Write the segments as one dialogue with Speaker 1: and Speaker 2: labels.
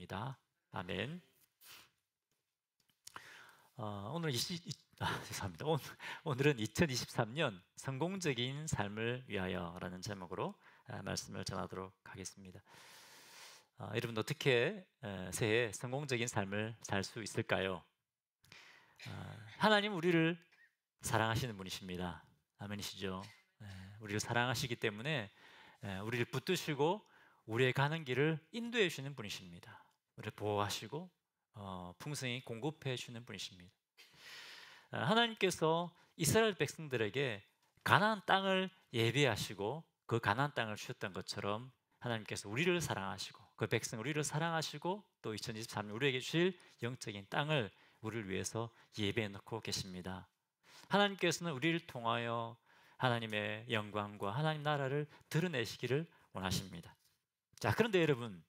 Speaker 1: 기도합니다. 아멘. 오늘 죄송합니다. 오늘은 2023년 성공적인 삶을 위하여라는 제목으로 말씀을 전하도록 하겠습니다. 여러분 어떻게 새해 성공적인 삶을 살 수 있을까요? 하나님 우리를 사랑하시는 분이십니다. 아멘이시죠? 우리를 사랑하시기 때문에 우리를 붙드시고 우리의 가는 길을 인도해 주시는 분이십니다. 우리를 보호하시고 풍성히 공급해 주시는 분이십니다. 하나님께서 이스라엘 백성들에게 가나안 땅을 예비하시고 그 가나안 땅을 주셨던 것처럼 하나님께서 우리를 사랑하시고 그 백성 우리를 사랑하시고 또 2023년 우리에게 주실 영적인 땅을 우리를 위해서 예비해 놓고 계십니다. 하나님께서는 우리를 통하여 하나님의 영광과 하나님 나라를 드러내시기를 원하십니다. 자, 그런데 여러분,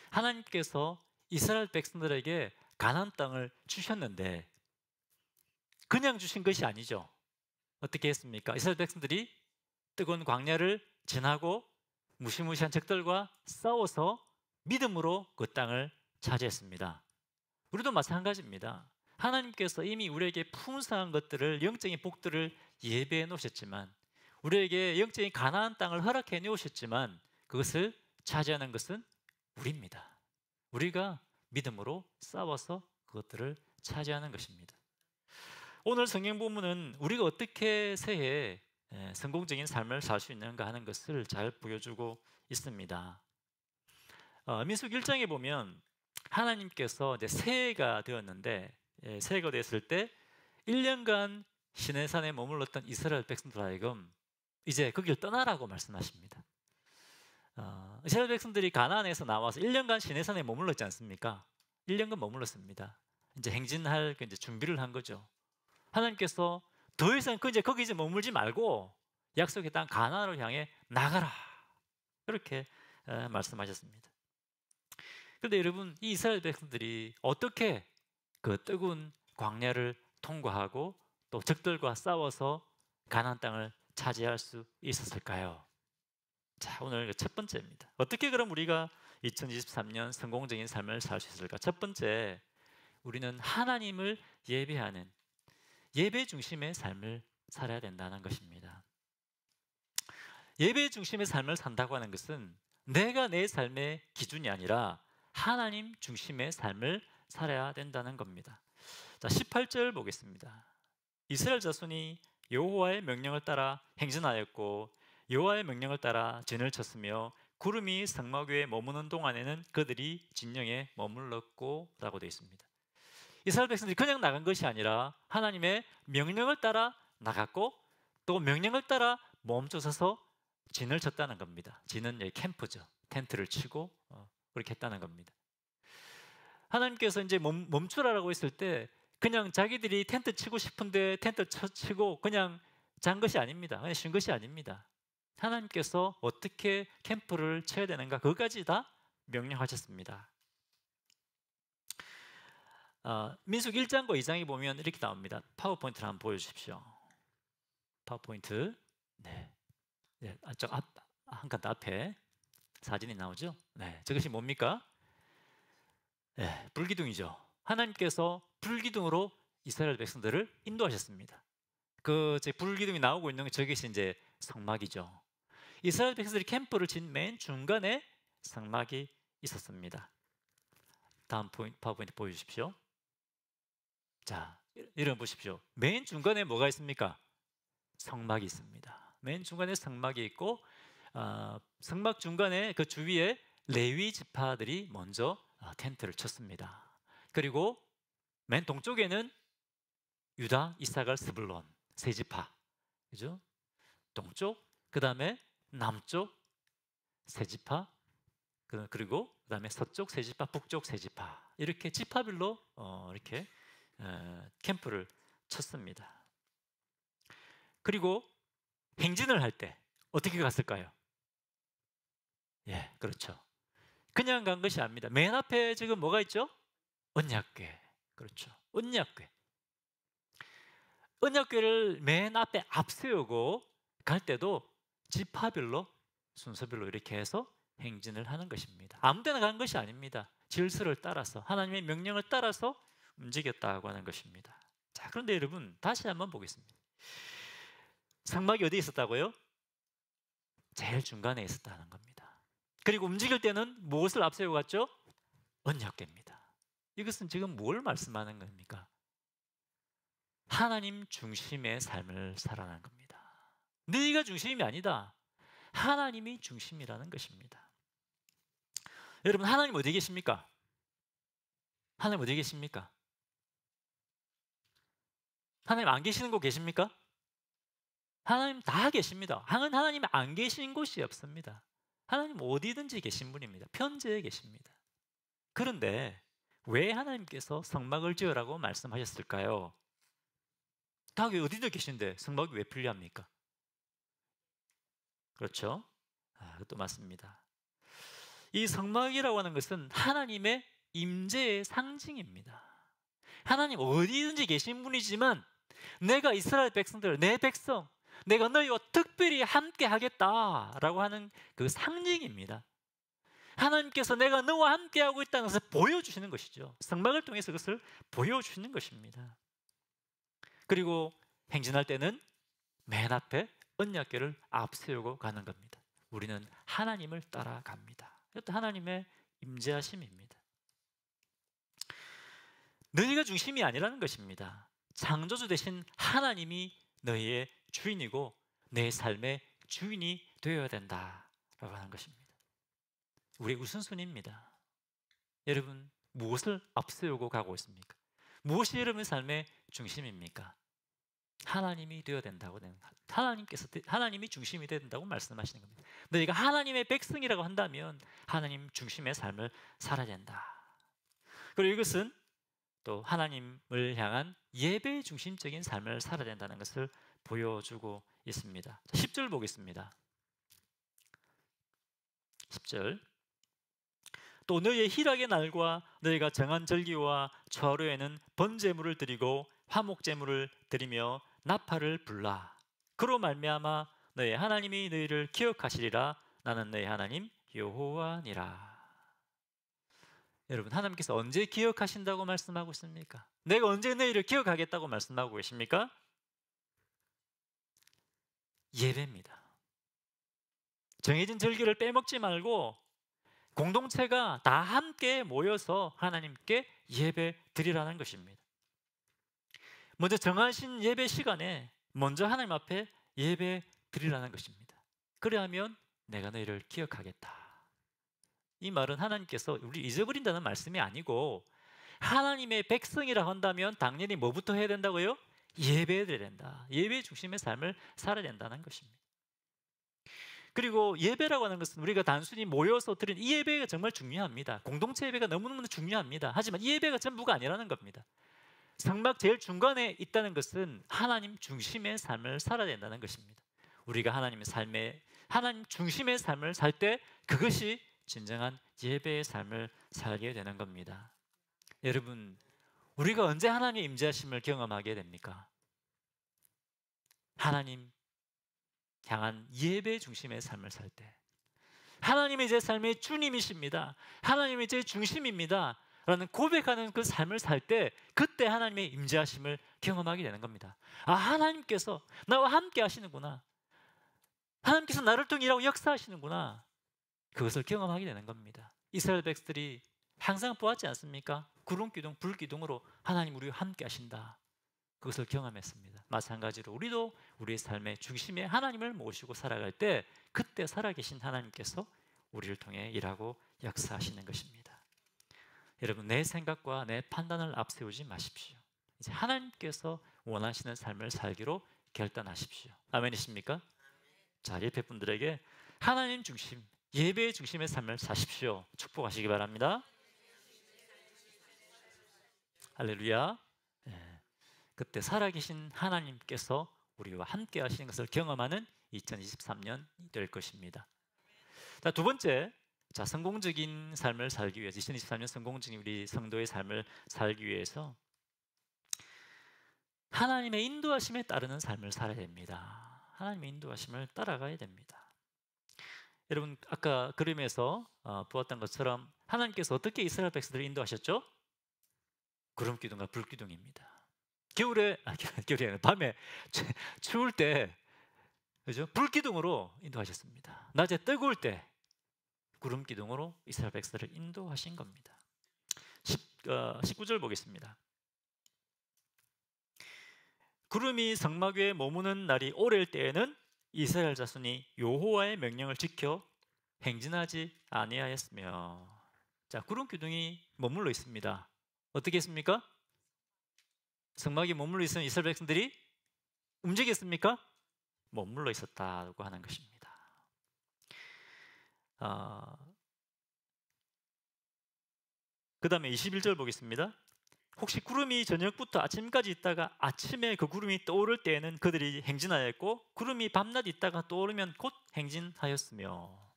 Speaker 1: 하나님께서 이스라엘 백성들에게 가나안 땅을 주셨는데 그냥 주신 것이 아니죠. 어떻게 했습니까? 이스라엘 백성들이 뜨거운 광야를 지나고 무시무시한 적들과 싸워서 믿음으로 그 땅을 차지했습니다. 우리도 마찬가지입니다. 하나님께서 이미 우리에게 풍성한 것들을, 영적인 복들을 예배해 놓으셨지만, 우리에게 영적인 가나안 땅을 허락해 놓으셨지만 그것을 차지하는 것은 우리입니다. 우리가 믿음으로 싸워서 그것들을 차지하는 것입니다. 오늘 성경 본문은 우리가 어떻게 새해에 성공적인 삶을 살 수 있는가 하는 것을 잘 보여주고 있습니다. 민수기 1장에 보면 하나님께서 이제 새해가 되었는데, 새해가 됐을 때 1년간 시내산에 머물렀던 이스라엘 백성들 하여금 이제 거기를 떠나라고 말씀하십니다. 이스라엘 백성들이 가나안에서 나와서 1년간 시내산에 머물렀지 않습니까? 1년간 머물렀습니다. 이제 행진할 이제 준비를 한 거죠. 하나님께서 더 이상 거기 이제 머물지 말고 약속의 땅 가나안을 향해 나가라, 이렇게 말씀하셨습니다. 그런데 여러분, 이 이스라엘 백성들이 어떻게 그 뜨거운 광야를 통과하고 또 적들과 싸워서 가나안 땅을 차지할 수 있었을까요? 자, 오늘 첫 번째입니다. 어떻게 그럼 우리가 2023년 성공적인 삶을 살 수 있을까? 첫 번째, 우리는 하나님을 예배하는 예배 중심의 삶을 살아야 된다는 것입니다. 예배 중심의 삶을 산다고 하는 것은 내가 내 삶의 기준이 아니라 하나님 중심의 삶을 살아야 된다는 겁니다. 자, 18절 보겠습니다. 이스라엘 자손이 여호와의 명령을 따라 행진하였고 여호와의 명령을 따라 진을 쳤으며 구름이 성막 위에 머무는 동안에는 그들이 진영에 머물렀고 라고 되어 있습니다. 이스라엘 백성들이 그냥 나간 것이 아니라 하나님의 명령을 따라 나갔고 또 명령을 따라 멈춰서서 진을 쳤다는 겁니다. 진은 캠프죠. 텐트를 치고 그렇게 했다는 겁니다. 하나님께서 이제 멈추라고 했을 때 그냥 자기들이 텐트 치고 싶은데 텐트 치고 그냥 잔 것이 아닙니다. 그냥 쉰 것이 아닙니다. 하나님께서 어떻게 캠프를 쳐야 되는가 그것까지 다 명령하셨습니다. 민수기 1장과 2장에 보면 이렇게 나옵니다. 파워포인트를 한번 보여주십시오. 파워포인트. 네. 한 칸 앞에 사진이 나오죠? 네. 저것이 뭡니까? 네, 불기둥이죠. 하나님께서 불기둥으로 이스라엘 백성들을 인도하셨습니다. 그 불기둥이 나오고 있는 저것이 이제 성막이죠. 이스라엘 백성들이 캠프를 진 맨 중간에 성막이 있었습니다. 다음 파워포인트 보여주십시오. 자, 이런 보십시오. 맨 중간에 뭐가 있습니까? 성막이 있습니다. 맨 중간에 성막이 있고 성막 중간에 그 주위에 레위 지파들이 먼저 텐트를 쳤습니다. 그리고 맨 동쪽에는 유다, 이사갈, 스불론 세 지파, 그죠? 동쪽, 그 다음에 남쪽 세 지파, 그리고 그 다음에 서쪽 세 지파, 북쪽 세 지파, 이렇게 지파별로 이렇게 캠프를 쳤습니다. 그리고 행진을 할 때 어떻게 갔을까요? 예, 그렇죠. 그냥 간 것이 아닙니다. 맨 앞에 지금 뭐가 있죠? 언약궤. 그렇죠. 언약궤. 언약궤를 맨 앞에 앞세우고 갈 때도 지파별로 순서별로 이렇게 해서 행진을 하는 것입니다. 아무 데나 간 것이 아닙니다. 질서를 따라서 하나님의 명령을 따라서 움직였다고 하는 것입니다. 자, 그런데 여러분 다시 한번 보겠습니다. 성막이 어디에 있었다고요? 제일 중간에 있었다는 겁니다. 그리고 움직일 때는 무엇을 앞세우고 갔죠? 언약궤입니다. 이것은 지금 뭘 말씀하는 겁니까? 하나님 중심의 삶을 살아가는 겁니다. 네가 중심이 아니다. 하나님이 중심이라는 것입니다. 여러분, 하나님 어디 계십니까? 하나님 어디 계십니까? 하나님 안 계시는 곳 계십니까? 하나님 다 계십니다. 하나님 안 계신 곳이 없습니다. 하나님 어디든지 계신 분입니다. 편재에 계십니다. 그런데 왜 하나님께서 성막을 지으라고 말씀하셨을까요? 다 어디든 계신데 성막이 왜 필요합니까? 그렇죠? 그것도 맞습니다. 이 성막이라고 하는 것은 하나님의 임재의 상징입니다. 하나님 어디든지 계신 분이지만 내가 이스라엘 백성들, 내 백성, 내가 너희와 특별히 함께 하겠다라고 하는 그 상징입니다. 하나님께서 내가 너와 함께하고 있다는 것을 보여주시는 것이죠. 성막을 통해서 그것을 보여주시는 것입니다. 그리고 행진할 때는 맨 앞에 언약궤를 앞세우고 가는 겁니다. 우리는 하나님을 따라갑니다. 이것도 하나님의 임재하심입니다. 너희가 중심이 아니라는 것입니다. 창조주 되신 하나님이 너희의 주인이고 내 삶의 주인이 되어야 된다라고 하는 것입니다. 우리의 우선순위입니다. 여러분, 무엇을 앞세우고 가고 있습니까? 무엇이 여러분의 삶의 중심입니까? 하나님이 되어야 된다고 하나님이 중심이 되어야 된다고 말씀하시는 겁니다. 너희가 하나님의 백성이라고 한다면 하나님 중심의 삶을 살아야 된다. 그리고 이것은 또 하나님을 향한 예배 중심적인 삶을 살아야 된다는 것을 보여주고 있습니다. 10절 보겠습니다. 10절. 또 너희의 희락의 날과 너희가 정한 절기와 초하루에는 번제물을 드리고 화목제물을 드리며 나팔을 불라. 그로 말미암아 너희 하나님이 너희를 기억하시리라. 나는 너희 하나님 여호와니라. 여러분, 하나님께서 언제 기억하신다고 말씀하고 있습니까? 내가 언제 너희를 기억하겠다고 말씀하고 계십니까? 예배입니다. 정해진 절기를 빼먹지 말고 공동체가 다 함께 모여서 하나님께 예배 드리라는 것입니다. 먼저 정하신 예배 시간에 먼저 하나님 앞에 예배 드리라는 것입니다. 그래야면 내가 너희를 기억하겠다. 이 말은 하나님께서 우리 잊어버린다는 말씀이 아니고 하나님의 백성이라 한다면 당연히 뭐부터 해야 된다고요? 예배해야 된다. 예배 중심의 삶을 살아야 된다는 것입니다. 그리고 예배라고 하는 것은 우리가 단순히 모여서 드리는 이 예배가 정말 중요합니다. 공동체 예배가 너무너무 중요합니다. 하지만 이 예배가 전부가 아니라는 겁니다. 성막 제일 중간에 있다는 것은 하나님 중심의 삶을 살아야 된다는 것입니다. 우리가 하나님 중심의 삶을 살 때 그것이 진정한 예배의 삶을 살게 되는 겁니다. 여러분, 우리가 언제 하나님의 임재하심을 경험하게 됩니까? 하나님 향한 예배 중심의 삶을 살 때, 하나님이 제 삶의 주님이십니다, 하나님이 제 중심입니다 라는 고백하는 그 삶을 살 때 그때 하나님의 임재하심을 경험하게 되는 겁니다. 하나님께서 나와 함께 하시는구나, 하나님께서 나를 통해 일하고 역사하시는구나, 그것을 경험하게 되는 겁니다. 이스라엘 백성들이 항상 보았지 않습니까? 구름기둥, 불기둥으로 하나님 우리와 함께 하신다, 그것을 경험했습니다. 마찬가지로 우리도 우리의 삶의 중심에 하나님을 모시고 살아갈 때 그때 살아계신 하나님께서 우리를 통해 일하고 역사하시는 것입니다. 여러분, 내 생각과 내 판단을 앞세우지 마십시오. 이제 하나님께서 원하시는 삶을 살기로 결단하십시오. 아멘이십니까? 자, 옆에 분들에게 하나님 중심, 예배의 중심의 삶을 사십시오. 축복하시기 바랍니다. 할렐루야. 그때 살아계신 하나님께서 우리와 함께 하시는 것을 경험하는 2023년이 될 것입니다. 자, 두 번째, 성공적인 삶을 살기 위해서 2023년 성공적인 우리 성도의 삶을 살기 위해서 하나님의 인도하심에 따르는 삶을 살아야 됩니다. 하나님의 인도하심을 따라가야 됩니다. 여러분 아까 그림에서 보았던 것처럼 하나님께서 어떻게 이스라엘 백성들을 인도하셨죠? 구름 기둥과 불 기둥입니다. 겨울에 겨울이 아니라 밤에 추울 때 그죠? 불 기둥으로 인도하셨습니다. 낮에 뜨거울 때 구름 기둥으로 이스라엘 백성들을 인도하신 겁니다. 19절 보겠습니다. 구름이 성막 위에 머무는 날이 오래일 때에는 이스라엘 자손이 여호와의 명령을 지켜 행진하지 아니하였으며. 자, 구름 기둥이 머물러 있습니다. 어떻게 했습니까? 성막이 머물러 있으면 이스라엘 백성들이 움직였습니까? 머물러 있었다고 하는 것입니다. 그 다음에 21절 보겠습니다. 혹시 구름이 저녁부터 아침까지 있다가 아침에 그 구름이 떠오를 때에는 그들이 행진하였고 구름이 밤낮 있다가 떠오르면 곧 행진하였으며.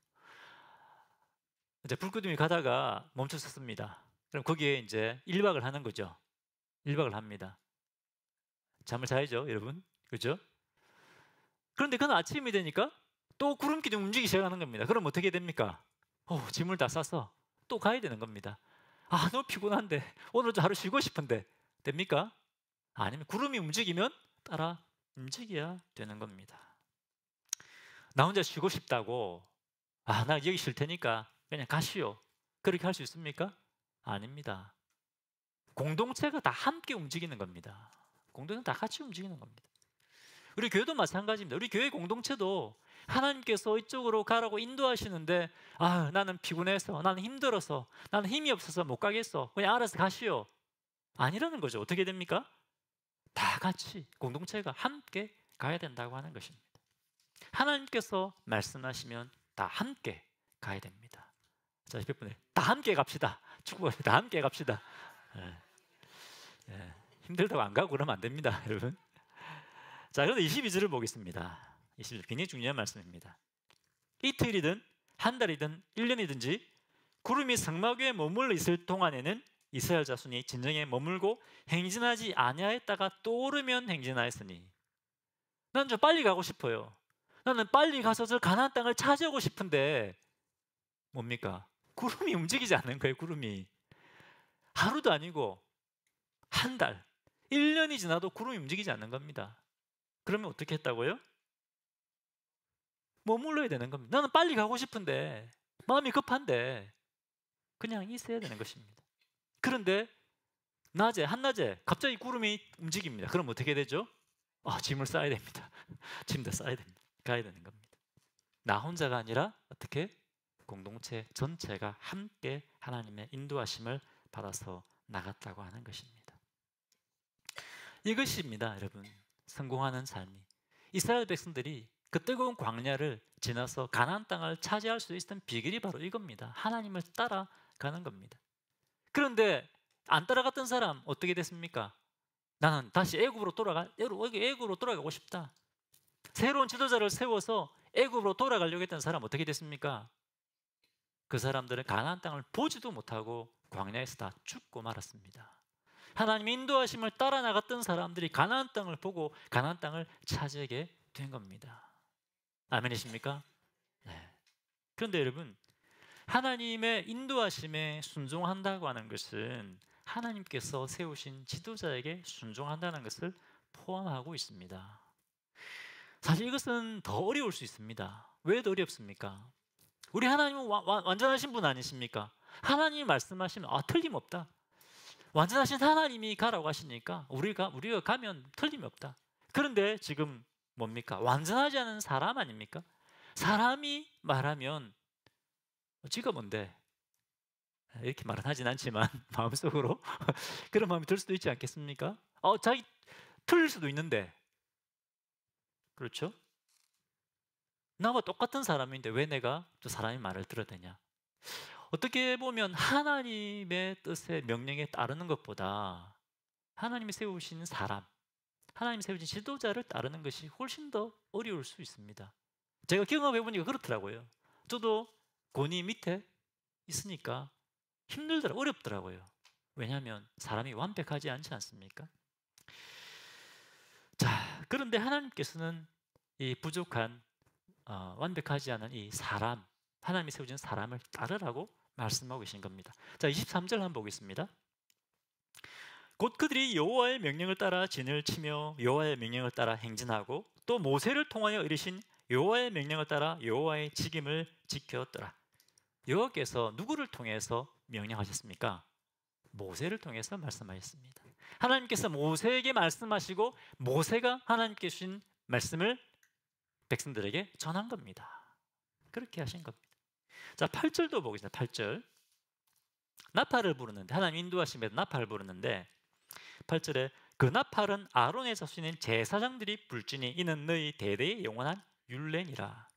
Speaker 1: 이제 불기둥이 가다가 멈춰섰습니다. 그럼 거기에 이제 1박을 하는 거죠. 1박을 합니다. 잠을 자야죠, 여러분. 그렇죠? 그런데 그는 아침이 되니까 또 구름 기둥이 움직이기 시작하는 겁니다. 그럼 어떻게 됩니까? 짐을 다 싸서 또 가야 되는 겁니다. 너무 피곤한데 오늘도 하루 쉬고 싶은데 됩니까? 아니면 구름이 움직이면 따라 움직여야 되는 겁니다. 나 혼자 쉬고 싶다고 나 여기 쉴 테니까 그냥 가시오, 그렇게 할 수 있습니까? 아닙니다. 공동체가 다 함께 움직이는 겁니다. 공동체는 다 같이 움직이는 겁니다. 우리 교회도 마찬가지입니다. 우리 교회 공동체도 하나님께서 이쪽으로 가라고 인도하시는데 나는 피곤해서, 나는 힘들어서, 나는 힘이 없어서 못 가겠어, 그냥 알아서 가시오, 아니라는 거죠. 어떻게 됩니까? 다 같이 공동체가 함께 가야 된다고 하는 것입니다. 하나님께서 말씀하시면 다 함께 가야 됩니다. 자, 옆에 분들 다 함께 갑시다. 축복을 다 함께 갑시다. 힘들다고 안 가고 그러면 안 됩니다, 여러분. 자, 그런데 22절을 보겠습니다. 22절 굉장히 중요한 말씀입니다. 이틀이든 한 달이든 1년이든지 구름이 성막 위에 머물러 있을 동안에는 이스라엘 자손이 진정에 머물고 행진하지 아니하였다가 떠오르면 행진하였으니. 나는 좀 빨리 가고 싶어요. 나는 빨리 가서 저 가나안 땅을 차지하고 싶은데 뭡니까? 구름이 움직이지 않는 거예요. 구름이 하루도 아니고 한 달, 1년이 지나도 구름이 움직이지 않는 겁니다. 그러면 어떻게 했다고요? 머물러야 되는 겁니다. 나는 빨리 가고 싶은데, 마음이 급한데 그냥 있어야 되는 것입니다. 그런데 한낮에 갑자기 구름이 움직입니다. 그럼 어떻게 되죠? 짐을 싸야 됩니다. 짐도 싸야 됩니다. 가야 되는 겁니다. 나 혼자가 아니라 어떻게? 공동체 전체가 함께 하나님의 인도하심을 받아서 나갔다고 하는 것입니다. 이것입니다, 여러분. 성공하는 삶이. 이스라엘 백성들이 그 뜨거운 광야를 지나서 가나안 땅을 차지할 수 있었던 비결이 바로 이겁니다. 하나님을 따라가는 겁니다. 그런데 안 따라갔던 사람 어떻게 됐습니까? 나는 다시 애굽으로 돌아가고 싶다. 새로운 지도자를 세워서 애굽으로 돌아가려고 했던 사람 어떻게 됐습니까? 그 사람들은 가나안 땅을 보지도 못하고 광야에서 다 죽고 말았습니다. 하나님의 인도하심을 따라 나갔던 사람들이 가나안 땅을 보고 가나안 땅을 차지하게 된 겁니다. 아멘이십니까? 네. 그런데 여러분, 하나님의 인도하심에 순종한다고 하는 것은 하나님께서 세우신 지도자에게 순종한다는 것을 포함하고 있습니다. 사실 이것은 더 어려울 수 있습니다. 왜 더 어렵습니까? 우리 하나님은 완전하신 분 아니십니까? 하나님이 말씀하시면 틀림없다. 완전하신 하나님이 가라고 하시니까 우리가 가면 틀림이 없다. 그런데 지금 뭡니까? 완전하지 않은 사람 아닙니까? 사람이 말하면 지가 뭔데? 이렇게 말은 하진 않지만 마음속으로 그런 마음이 들 수도 있지 않겠습니까? 자기 틀릴 수도 있는데, 그렇죠? 나와 똑같은 사람인데 왜 내가 저 사람의 말을 들어야 되냐? 어떻게 보면 하나님의 뜻의 명령에 따르는 것보다 하나님이 세우신 사람, 하나님이 세우신 지도자를 따르는 것이 훨씬 더 어려울 수 있습니다. 제가 경험해 보니까 그렇더라고요. 저도 권위 밑에 있으니까 어렵더라고요. 왜냐하면 사람이 완벽하지 않지 않습니까? 자, 그런데 하나님께서는 이 부족한 완벽하지 않은 이 사람, 하나님이 세우신 사람을 따르라고 말씀하고 계신 겁니다. 자, 23절 한번 보겠습니다. 곧 그들이 여호와의 명령을 따라 진을 치며 여호와의 명령을 따라 행진하고 또 모세를 통하여 이르신 여호와의 명령을 따라 여호와의 직임을 지켰더라. 여호와께서 누구를 통해서 명령하셨습니까? 모세를 통해서 말씀하셨습니다. 하나님께서 모세에게 말씀하시고 모세가 하나님께 주신 말씀을 백성들에게 전한 겁니다. 그렇게 하신 겁니다. 자, 8절도 보겠습니다. 8절. 나팔을 부르는데, 하나님 인도하심에도 나팔을 부르는데 8절에 그 나팔은 아론의 자손인 제사장들이 불지니 이는 너희 대대의 영원한 율례니라.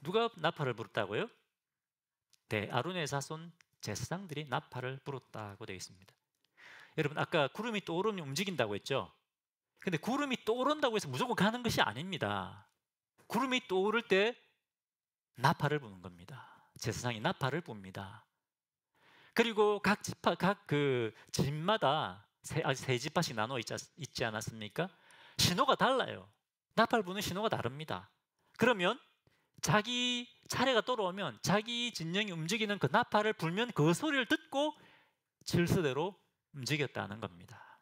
Speaker 1: 누가 나팔을 불었다고요? 아론의 자손 제사장들이 나팔을 불었다고 되어 있습니다. 여러분, 아까 구름이 떠오르면 움직인다고 했죠? 근데 구름이 떠오른다고 해서 무조건 가는 것이 아닙니다. 구름이 떠오를 때 나팔을 부는 겁니다. 제사장이 나팔을 붑니다. 그리고 각 집마다 세 지파씩 나눠 있지 않았습니까? 신호가 달라요. 나팔 부는 신호가 다릅니다. 그러면 자기 차례가 돌아오면 자기 진영이 움직이는 그 나팔을 불면 그 소리를 듣고 질서대로 움직였다는 겁니다.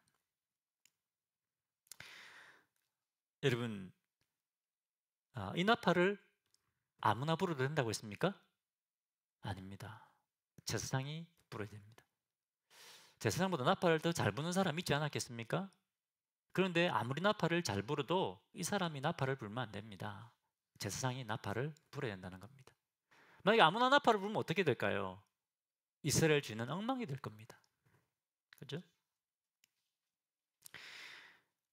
Speaker 1: 여러분, 이 나팔을 아무나 불어도 된다고 했습니까? 아닙니다. 제사장이 불어야 됩니다. 제사장보다 나팔을 더 잘 부는 사람 있지 않았겠습니까? 그런데 아무리 나팔을 잘 불어도 이 사람이 나팔을 불면 안 됩니다. 제사장이 나팔을 불어야 된다는 겁니다. 만약에 아무나 나팔을 불면 어떻게 될까요? 이스라엘 죄는 엉망이 될 겁니다. 그죠?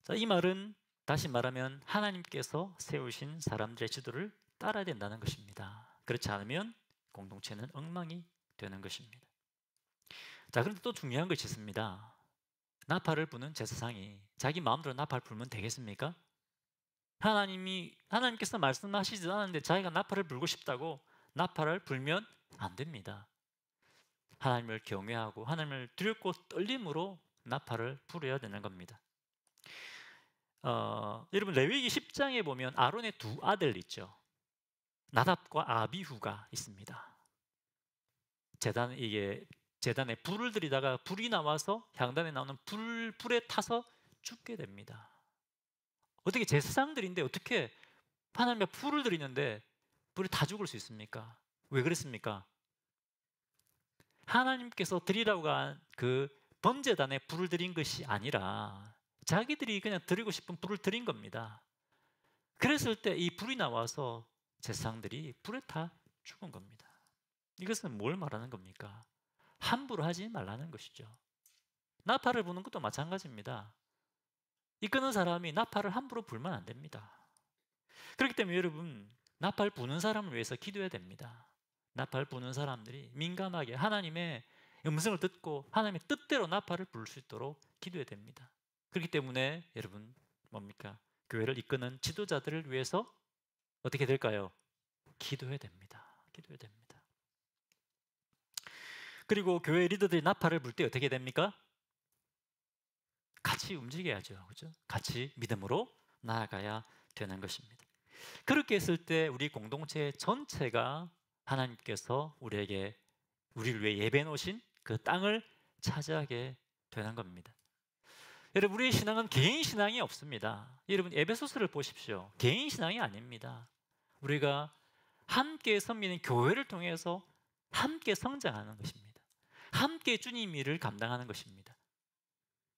Speaker 1: 자, 이 말은 다시 말하면 하나님께서 세우신 사람들의 지도를 따라야 된다는 것입니다. 그렇지 않으면 공동체는 엉망이 되는 것입니다. 자, 그런데 또 중요한 것이 있습니다. 나팔을 부는 제사장이 자기 마음대로 나팔 불면 되겠습니까? 하나님께서 말씀하시지도 않았는데 자기가 나팔을 불고 싶다고 나팔을 불면 안 됩니다. 하나님을 경외하고 하나님을 두렵고 떨림으로 나팔을 불어야 되는 겁니다. 여러분, 레위기 10장에 보면 아론의 두 아들 있죠. 나답과 아비후가 있습니다. 재단에 불을 들이다가 불이 나와서 향단에 나오는 불에 타서 죽게 됩니다. 어떻게 제사장들인데 어떻게 하나님의 불을 들이는데 불이 다 죽을 수 있습니까? 왜 그랬습니까? 하나님께서 드리라고 한 그 번제단에 불을 들인 것이 아니라 자기들이 그냥 드리고 싶은 불을 들인 겁니다. 그랬을 때 이 불이 나와서 제사장들이 불에 타 죽은 겁니다. 이것은 뭘 말하는 겁니까? 함부로 하지 말라는 것이죠. 나팔을 부는 것도 마찬가지입니다. 이끄는 사람이 나팔을 함부로 불면 안 됩니다. 그렇기 때문에 여러분, 나팔 부는 사람을 위해서 기도해야 됩니다. 나팔 부는 사람들이 민감하게 하나님의 음성을 듣고 하나님의 뜻대로 나팔을 부를 수 있도록 기도해야 됩니다. 그렇기 때문에 여러분, 뭡니까? 교회를 이끄는 지도자들을 위해서 어떻게 될까요? 기도해야 됩니다. 기도해야 됩니다. 그리고 교회 리더들이 나팔을 불 때 어떻게 됩니까? 같이 움직여야죠. 그렇죠? 같이 믿음으로 나아가야 되는 것입니다. 그렇게 했을 때 우리 공동체 전체가 하나님께서 우리를 위해 예배해 놓으신 그 땅을 차지하게 되는 겁니다. 여러분, 우리의 신앙은 개인 신앙이 없습니다. 여러분, 에베소서를 보십시오. 개인 신앙이 아닙니다. 우리가 함께 섬기는 교회를 통해서 함께 성장하는 것입니다. 함께 주님 일을 감당하는 것입니다.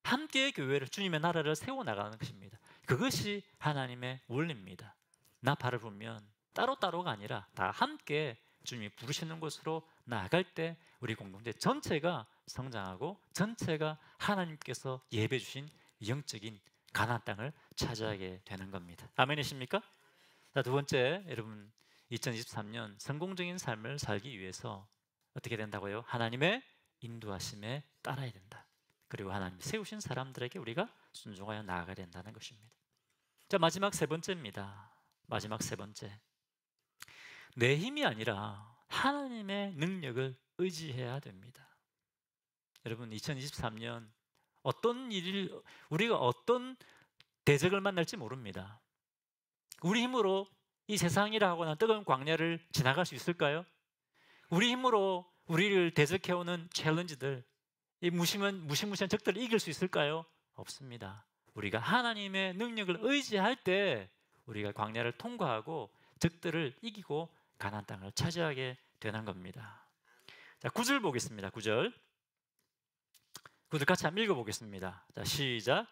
Speaker 1: 함께 교회를, 주님의 나라를 세워나가는 것입니다. 그것이 하나님의 원리입니다. 나팔을 불면 따로따로가 아니라 다 함께 주님이 부르시는 곳으로 나아갈 때 우리 공동체 전체가 성장하고 전체가 하나님께서 예배 주신 영적인 가나안 땅을 차지하게 되는 겁니다. 아멘이십니까? 자, 두 번째, 여러분, 2023년 성공적인 삶을 살기 위해서 어떻게 된다고요? 하나님의 인도하심에 따라야 된다. 그리고 하나님이 세우신 사람들에게 우리가 순종하여 나아가야 된다는 것입니다. 자, 마지막 세 번째입니다. 마지막 세 번째. 내 힘이 아니라 하나님의 능력을 의지해야 됩니다. 여러분, 2023년 우리가 어떤 대적을 만날지 모릅니다. 우리 힘으로 이 세상이라 하고는 뜨거운 광야를 지나갈 수 있을까요? 우리 힘으로 우리를 대적해오는 챌린지들, 이 무시무시한 적들을 이길 수 있을까요? 없습니다. 우리가 하나님의 능력을 의지할 때 우리가 광야를 통과하고 적들을 이기고 가나안 땅을 차지하게 되는 겁니다. 자, 9절 보겠습니다. 9절 같이 한번 읽어보겠습니다. 자, 시작.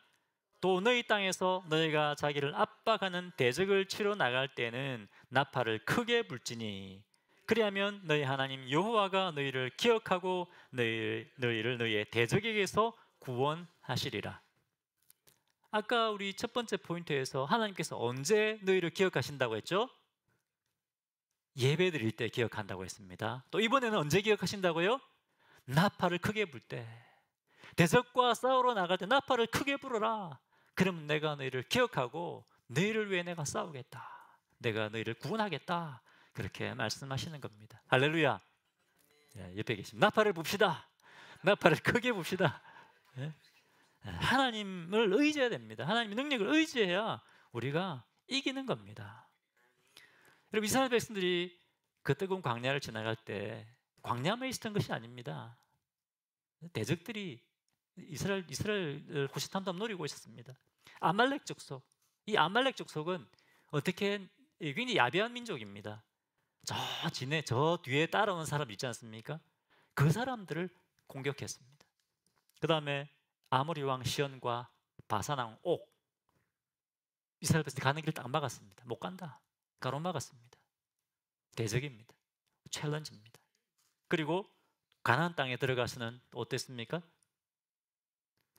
Speaker 1: 또 너희 땅에서 너희가 자기를 압박하는 대적을 치러 나갈 때는 나팔을 크게 불지니 그리하면 너희 하나님 여호와가 너희를 기억하고 너희를 너희의 대적에게서 구원하시리라. 아까 우리 첫 번째 포인트에서 하나님께서 언제 너희를 기억하신다고 했죠? 예배 드릴 때 기억한다고 했습니다. 또 이번에는 언제 기억하신다고요? 나팔을 크게 불 때, 대적과 싸우러 나갈 때 나팔을 크게 불어라. 그러면 내가 너희를 기억하고 너희를 위해 내가 싸우겠다. 내가 너희를 구원하겠다. 그렇게 말씀하시는 겁니다. 할렐루야. 옆에 계신 나팔을 붑시다. 나팔을 크게 붑시다. 하나님을 의지해야 됩니다. 하나님의 능력을 의지해야 우리가 이기는 겁니다. 여러분, 이스라엘 백성들이 그 뜨거운 광야를 지나갈 때 광야만 있었던 것이 아닙니다. 대적들이 이스라엘 호시탐탐 노리고 있었습니다. 아말렉 족속, 이 아말렉 족속은 어떻게 굉장히 야비한 민족입니다. 저 뒤에 따라오는 사람 있지 않습니까? 그 사람들을 공격했습니다. 그 다음에 아모리 왕 시온과 바산 왕 옥, 이스라엘 백성이 가는 길을 딱 막았습니다. 못 간다. 가로막았습니다. 대적입니다. 챌린지입니다. 그리고 가나안 땅에 들어가서는 어땠습니까?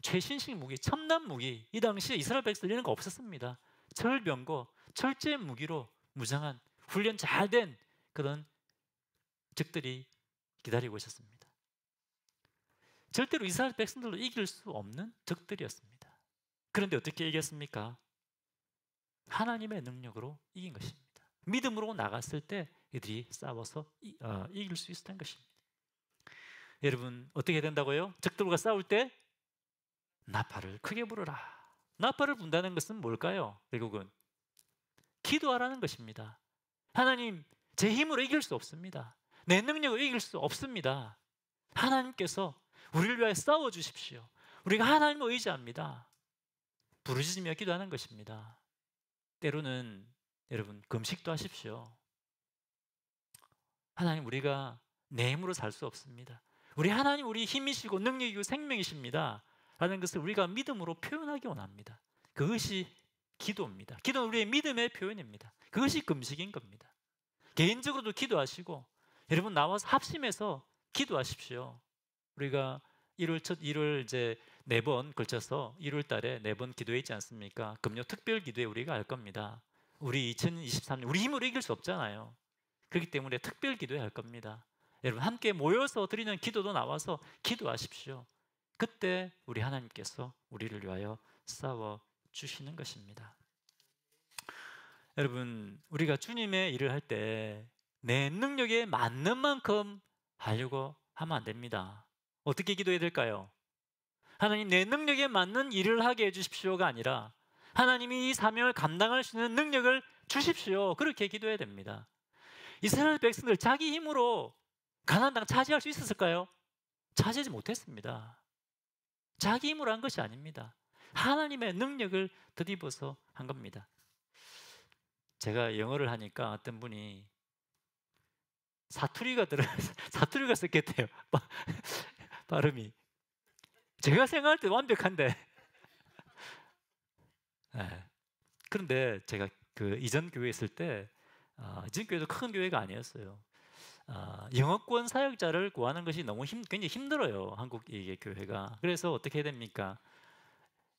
Speaker 1: 최신식 무기, 첨단 무기, 이 당시에 이스라엘 백성들 이런 거 없었습니다. 철병거, 철제 무기로 무장한 훈련 잘 된 그런 적들이 기다리고 있었습니다. 절대로 이스라엘 백성들로 이길 수 없는 적들이었습니다. 그런데 어떻게 이겼습니까? 하나님의 능력으로 이긴 것입니다. 믿음으로 나갔을 때 이들이 싸워서 이길 수 있었던 것입니다. 여러분, 어떻게 된다고요? 적들과 싸울 때 나팔을 크게 불어라. 나팔을 분다는 것은 뭘까요? 결국은 기도하라는 것입니다. 하나님, 제 힘으로 이길 수 없습니다. 내 능력으로 이길 수 없습니다. 하나님께서 우리를 위하여 싸워주십시오. 우리가 하나님을 의지합니다. 부르짖으며 기도하는 것입니다. 때로는 여러분, 금식도 하십시오. 하나님, 우리가 내 힘으로 살 수 없습니다. 우리 하나님, 우리 힘이시고 능력이고 생명이십니다 라는 것을 우리가 믿음으로 표현하기 원합니다. 그것이 기도입니다. 기도는 우리의 믿음의 표현입니다. 그것이 금식인 겁니다. 개인적으로도 기도하시고, 여러분 나와서 합심해서 기도하십시오. 우리가 1월 이제 4번 걸쳐서 1월 달에 4번 기도회 있지 않습니까? 금요 특별 기도회 우리가 할 겁니다. 우리 2023년 우리 힘으로 이길 수 없잖아요. 그렇기 때문에 특별 기도회 할 겁니다. 여러분 함께 모여서 드리는 기도도 나와서 기도하십시오. 그때 우리 하나님께서 우리를 위하여 싸워 주시는 것입니다. 여러분, 우리가 주님의 일을 할 때 내 능력에 맞는 만큼 하려고 하면 안 됩니다. 어떻게 기도해야 될까요? 하나님, 내 능력에 맞는 일을 하게 해주십시오가 아니라 하나님이 이 사명을 감당할 수 있는 능력을 주십시오. 그렇게 기도해야 됩니다. 이스라엘 백성들 자기 힘으로 가나안 땅 차지할 수 있었을까요? 차지하지 못했습니다. 자기 힘으로 한 것이 아닙니다. 하나님의 능력을 덧입어서 한 겁니다. 제가 영어를 하니까 어떤 분이 사투리가 썼겠대요. 발음이. 제가 생각할 때 완벽한데. 네. 그런데 제가 그 이전 교회에 있을 때 이전 교회도 큰 교회가 아니었어요. 영어권 사역자를 구하는 것이 너무 굉장히 힘들어요. 한국 이게 교회가. 그래서 어떻게 해야 됩니까?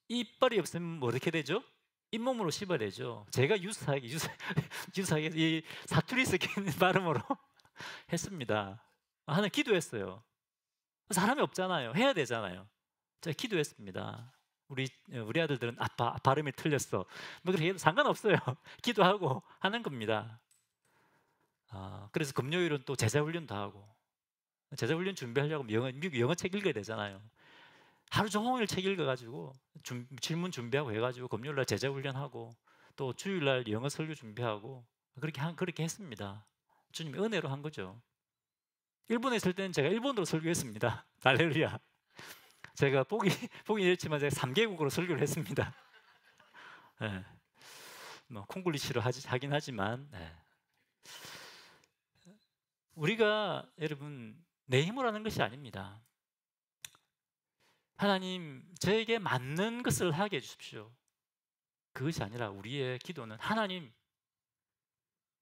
Speaker 1: 이빨이 없으면 뭐 어떻게 되죠? 잇몸으로 씹어야 되죠. 제가 유사하게 이 사투리 섞이는 발음으로 했습니다. 하나 기도했어요. 사람이 없잖아요. 해야 되잖아요. 제가 기도했습니다. 우리 아들들은 아빠 발음이 틀렸어. 뭐 그렇게 해도 상관없어요. 기도하고 하는 겁니다. 그래서 금요일은 또 제자훈련도 하고, 제자훈련 준비하려면 영어 책 읽어야 되잖아요. 하루 종일 책 읽어가지고 질문 준비하고 해가지고 금요일날 제자훈련하고 또 주일날 영어 설교 준비하고 그렇게 했습니다. 주님의 은혜로 한 거죠. 일본에 있을 때는 제가 일본어로 설교했습니다. 할렐루야. 제가 보기 이랬지만 제가 3개국으로 설교를 했습니다. 네. 뭐 콩글리시로 하긴 하지만 우리가 여러분 내 힘으로 하는 것이 아닙니다. 하나님 저에게 맞는 것을 하게 해주십시오. 그것이 아니라 우리의 기도는 하나님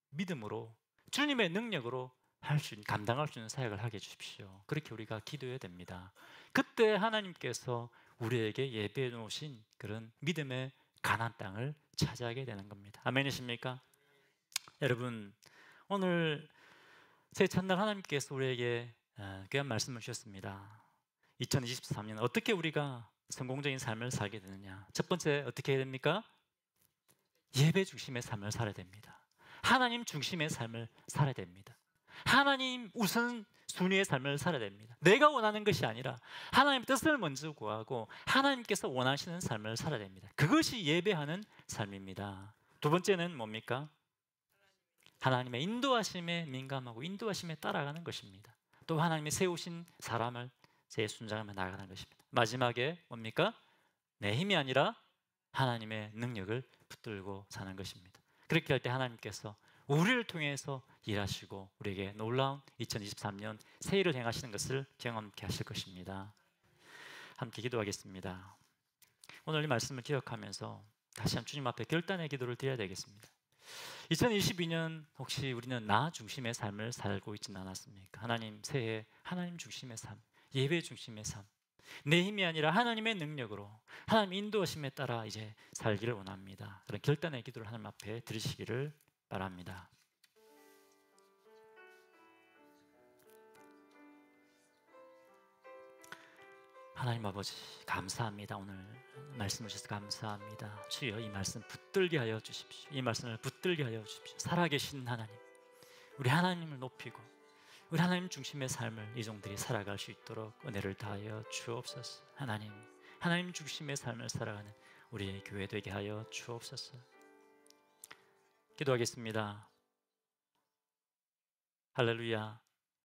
Speaker 1: 믿음으로 주님의 능력으로 감당할 수 있는 사역을 하게 해주십시오. 그렇게 우리가 기도해야 됩니다. 그때 하나님께서 우리에게 예배해 놓으신 그런 믿음의 가나안 땅을 차지하게 되는 겁니다. 아멘이십니까? 여러분, 오늘 새 첫날 하나님께서 우리에게 귀한 말씀을 주셨습니다. 2023년 어떻게 우리가 성공적인 삶을 살게 되느냐? 첫 번째 어떻게 해야 됩니까? 예배 중심의 삶을 살아야 됩니다. 하나님 중심의 삶을 살아야 됩니다. 하나님 우선 순위의 삶을 살아야 됩니다. 내가 원하는 것이 아니라 하나님의 뜻을 먼저 구하고 하나님께서 원하시는 삶을 살아야 됩니다. 그것이 예배하는 삶입니다. 두 번째는 뭡니까? 하나님의 인도하심에 민감하고 인도하심에 따라가는 것입니다. 또 하나님이 세우신 사람을 제 순장하며 나아가는 것입니다. 마지막에 뭡니까? 내 힘이 아니라 하나님의 능력을 붙들고 사는 것입니다. 그렇게 할 때 하나님께서 우리를 통해서 일하시고 우리에게 놀라운 2023년 새 일을 행하시는 것을 경험케 하실 것입니다. 함께 기도하겠습니다. 오늘 이 말씀을 기억하면서 다시 한번 주님 앞에 결단의 기도를 드려야 되겠습니다. 2022년 혹시 우리는 나 중심의 삶을 살고 있지는 않았습니까? 하나님 새해 하나님 중심의 삶, 예배 중심의 삶, 내 힘이 아니라 하나님의 능력으로 하나님 인도하심에 따라 이제 살기를 원합니다. 그런 결단의 기도를 하나님 앞에 드리시기를 바랍니다. 하나님 아버지 감사합니다. 오늘 말씀을 주셔서 감사합니다. 주여 이 말씀 붙들게 하여 주십시오. 이 말씀을 붙들게 하여 주십시오. 살아계신 하나님, 우리 하나님을 높이고 우리 하나님 중심의 삶을 이 종들이 살아갈 수 있도록 은혜를 다하여 주옵소서. 하나님 중심의 삶을 살아가는 우리의 교회 되게 하여 주옵소서. 기도하겠습니다. 할렐루야.